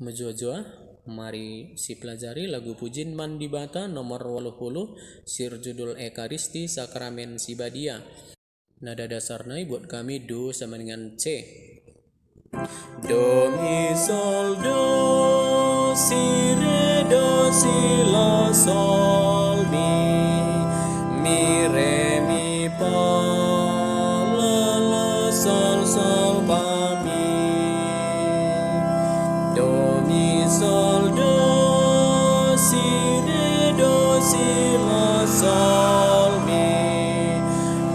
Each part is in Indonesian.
Mejojoa, mari si pelajari lagu Pujin Mandi Bata nomor 80 sir judul Ekaristi Sakramen Sibadia. Nada dasarnya buat kami do sama dengan C. Do mi sol do si re do si la sol mi re mi fa la sol sol fa mi. Do mi sol do si re do si la sol mi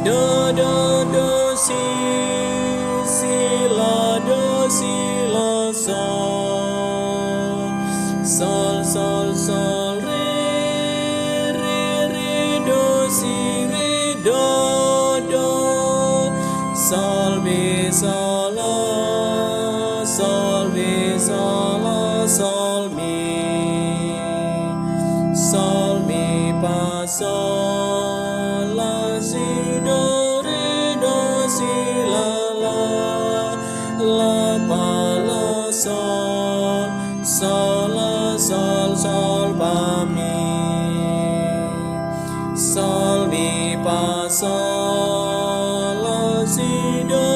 do si la do si la sol sol re do si re do sol mi sol la sol mi sol la sol mi fa sol la si do re do si la fa la sol la sol fa mi fa sol la si do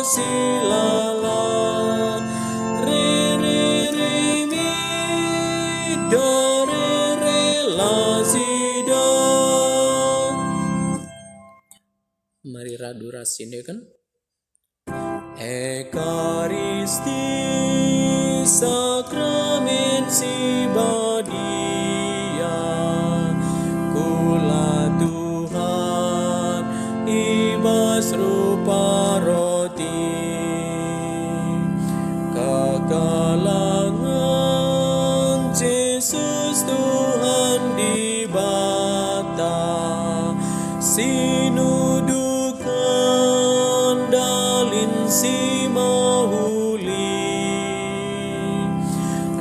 si la re mi do re la si do. Mari radu rasin ya kan. Ekaristi Sakramen Sibadia, kula Tuhan ibas rupa roti, kekalangan Yesus Tuhan di bata, sinudukan dalin si mahuli,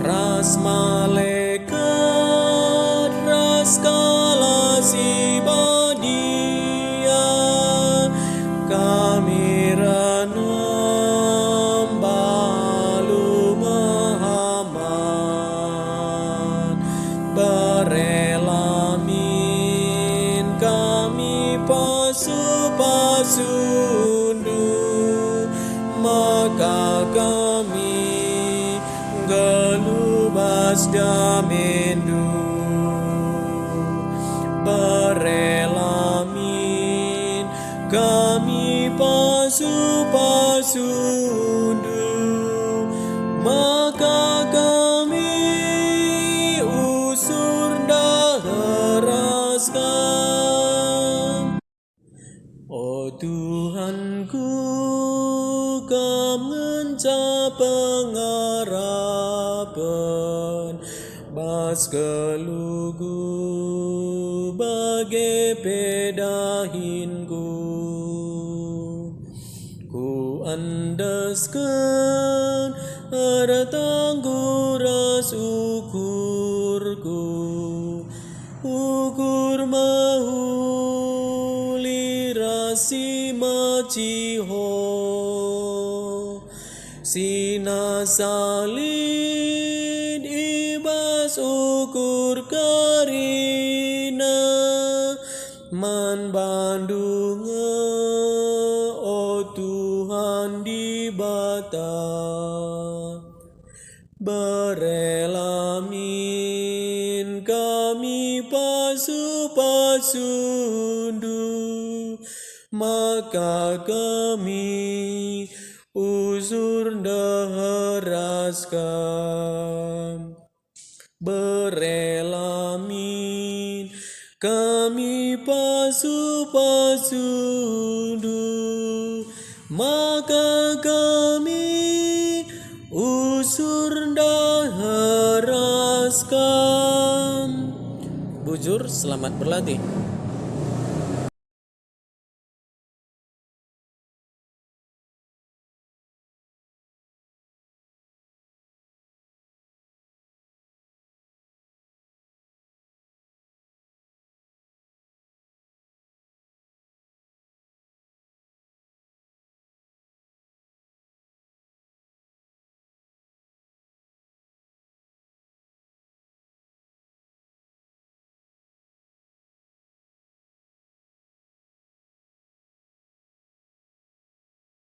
ras malaikat ras kala Sibadia, kami ranam balu Muhammad berelamin kami pasundu, maka kami gelubas damendu berelamin kami pasundu, maka kami usur daheraskan. Oh Tuhanku, kemenca pengarapan bas kelugu bagai pedahinku, ku andaskan tangguras ukur mahuli rasi maciho, sina salin ibas ukur karina man bandunga, oh Tuhan di bata berelamin kami pasundu, maka kami usur daheraskan. Berelamin kami pasundu, maka kami usur daheraskan. Bujur, selamat berlatih.